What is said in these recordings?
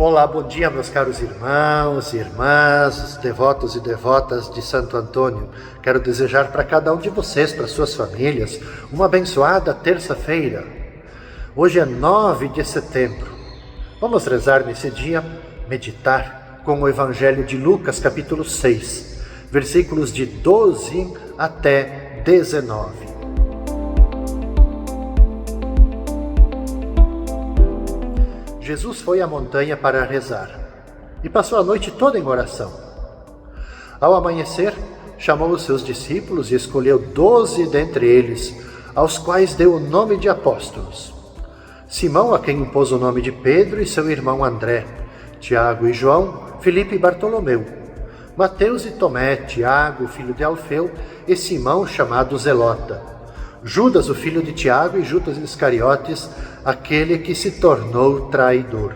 Olá, bom dia, meus caros irmãos e irmãs, devotos e devotas de Santo Antônio. Quero desejar para cada um de vocês, para suas famílias, uma abençoada terça-feira. Hoje é 9 de setembro. Vamos rezar nesse dia, meditar com o Evangelho de Lucas, capítulo 6, versículos de 12 até 19. Jesus foi à montanha para rezar e passou a noite toda em oração. Ao amanhecer, chamou os seus discípulos e escolheu 12 dentre eles, aos quais deu o nome de apóstolos. Simão, a quem impôs o nome de Pedro, e seu irmão André, Tiago e João, Filipe e Bartolomeu, Mateus e Tomé, Tiago, filho de Alfeu, e Simão, chamado Zelota, Judas, o filho de Tiago, e Judas Iscariotes, aquele que se tornou traidor.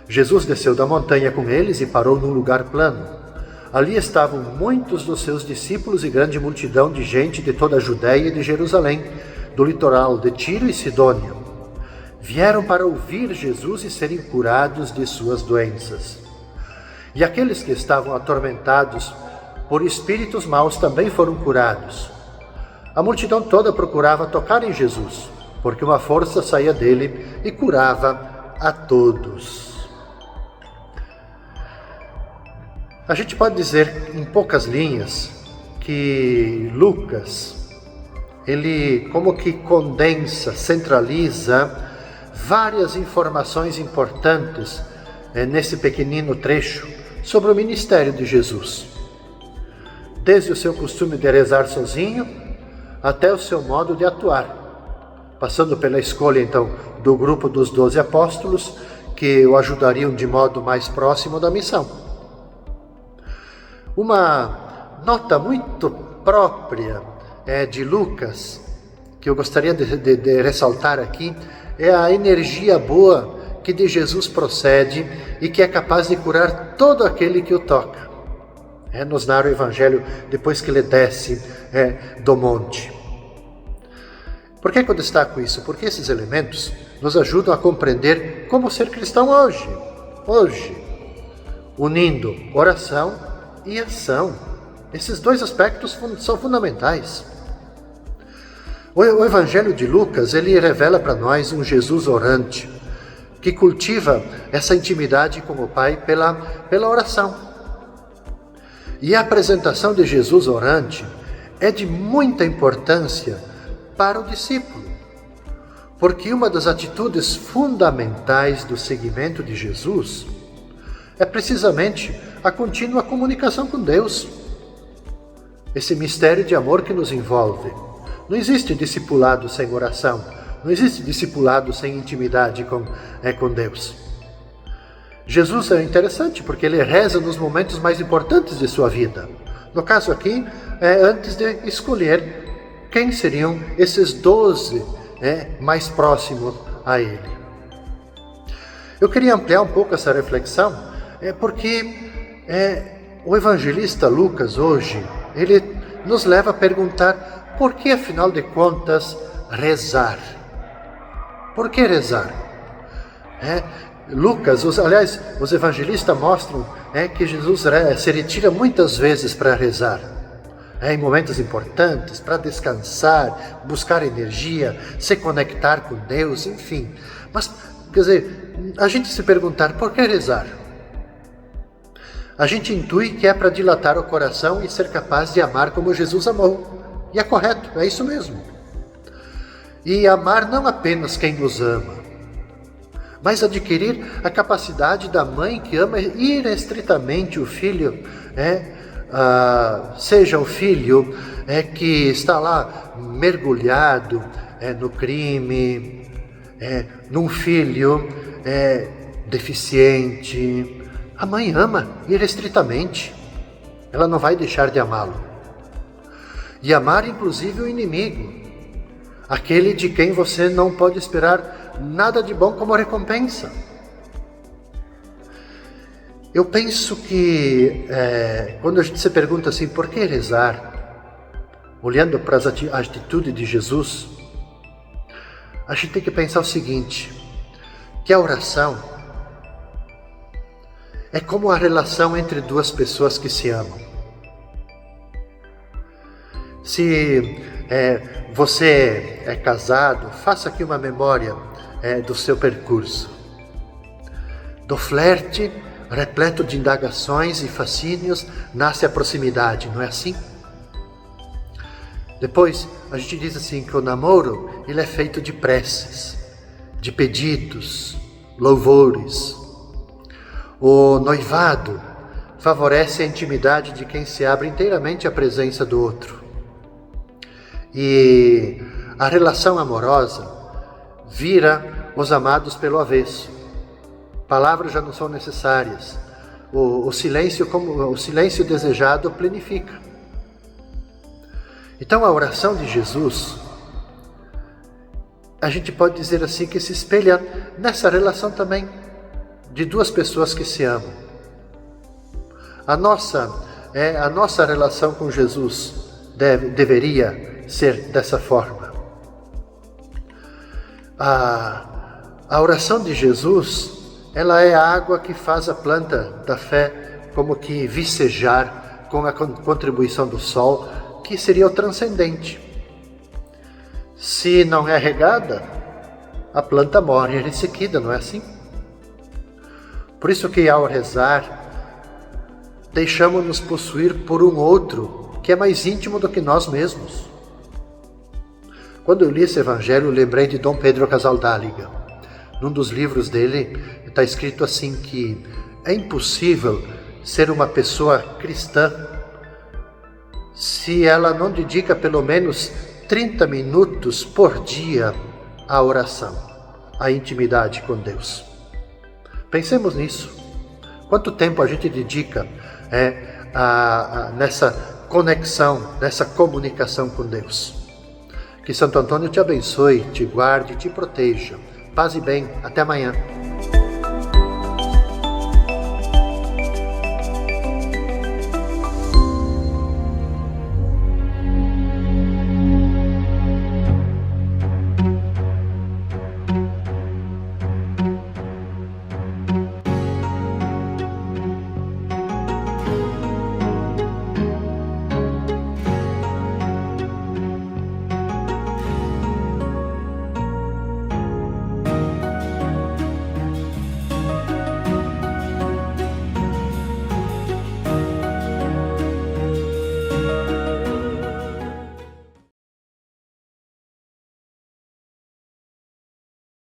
Jesus desceu da montanha com eles e parou num lugar plano. Ali estavam muitos dos seus discípulos e grande multidão de gente de toda a Judéia e de Jerusalém, do litoral de Tiro e Sidônia. Vieram para ouvir Jesus e serem curados de suas doenças. E aqueles que estavam atormentados por espíritos maus também foram curados. A multidão toda procurava tocar em Jesus, porque uma força saía dele e curava a todos. A gente pode dizer, em poucas linhas, que Lucas, ele como que condensa, centraliza várias informações importantes nesse pequenino trecho sobre o ministério de Jesus. Desde o seu costume de rezar sozinho, até o seu modo de atuar, passando pela escolha, então, do grupo dos 12 apóstolos, que o ajudariam de modo mais próximo da missão. Uma nota muito própria de Lucas, que eu gostaria de ressaltar aqui, é a energia boa que de Jesus procede e que é capaz de curar todo aquele que o toca. Nos narra o Evangelho depois que ele desce do monte. Por que eu destaco isso? Porque esses elementos nos ajudam a compreender como ser cristão hoje, unindo oração e ação. Esses dois aspectos são fundamentais. O Evangelho de Lucas, ele revela para nós um Jesus orante, que cultiva essa intimidade com o Pai pela oração. E a apresentação de Jesus orante é de muita importância para o discípulo, porque uma das atitudes fundamentais do seguimento de Jesus é precisamente a contínua comunicação com Deus, esse mistério de amor que nos envolve. Não existe discipulado sem oração, não existe discipulado sem intimidade com Deus. Jesus é interessante porque ele reza nos momentos mais importantes de sua vida. No caso aqui, antes de escolher quem seriam esses 12 mais próximos a ele. Eu queria ampliar um pouco essa reflexão, porque o evangelista Lucas hoje, ele nos leva a perguntar por que, afinal de contas, rezar? Por que rezar? Lucas, os evangelistas mostram que Jesus se retira muitas vezes para rezar, em momentos importantes, para descansar, buscar energia, se conectar com Deus, enfim. Mas, quer dizer, a gente se perguntar por que rezar? A gente intui que é para dilatar o coração e ser capaz de amar como Jesus amou. E é correto, é isso mesmo. E amar não apenas quem nos ama, mas adquirir a capacidade da mãe que ama irrestritamente o filho, seja o filho que está lá mergulhado no crime, num filho deficiente. A mãe ama irrestritamente, ela não vai deixar de amá-lo. E amar inclusive o inimigo, aquele de quem você não pode esperar nada de bom como recompensa. Eu penso que quando a gente se pergunta assim, por que rezar? Olhando para as atitudes de Jesus, a gente tem que pensar o seguinte, que a oração é como a relação entre duas pessoas que se amam. Se você é casado, faça aqui uma memória do seu percurso. Do flerte, repleto de indagações e fascínios, nasce a proximidade, não é assim? Depois, a gente diz assim que o namoro, ele é feito de preces, de pedidos, louvores. O noivado favorece a intimidade de quem se abre inteiramente à presença do outro. E a relação amorosa vira os amados pelo avesso. Palavras já não são necessárias. O silêncio desejado plenifica. Então a oração de Jesus, a gente pode dizer assim que se espelha nessa relação também de duas pessoas que se amam. A nossa relação com Jesus deveria ser dessa forma. A oração de Jesus, ela é a água que faz a planta da fé como que vicejar com a contribuição do sol, que seria o transcendente. Se não é regada, a planta morre em ressequida, não é assim? Por isso que ao rezar, deixamos-nos possuir por um outro que é mais íntimo do que nós mesmos. Quando eu li esse evangelho, eu lembrei de Dom Pedro Casaldáliga. Num dos livros dele, está escrito assim que é impossível ser uma pessoa cristã se ela não dedica pelo menos 30 minutos por dia à oração, à intimidade com Deus. Pensemos nisso. Quanto tempo a gente dedica nessa conexão, nessa comunicação com Deus? Que Santo Antônio te abençoe, te guarde e te proteja. Paz e bem. Até amanhã.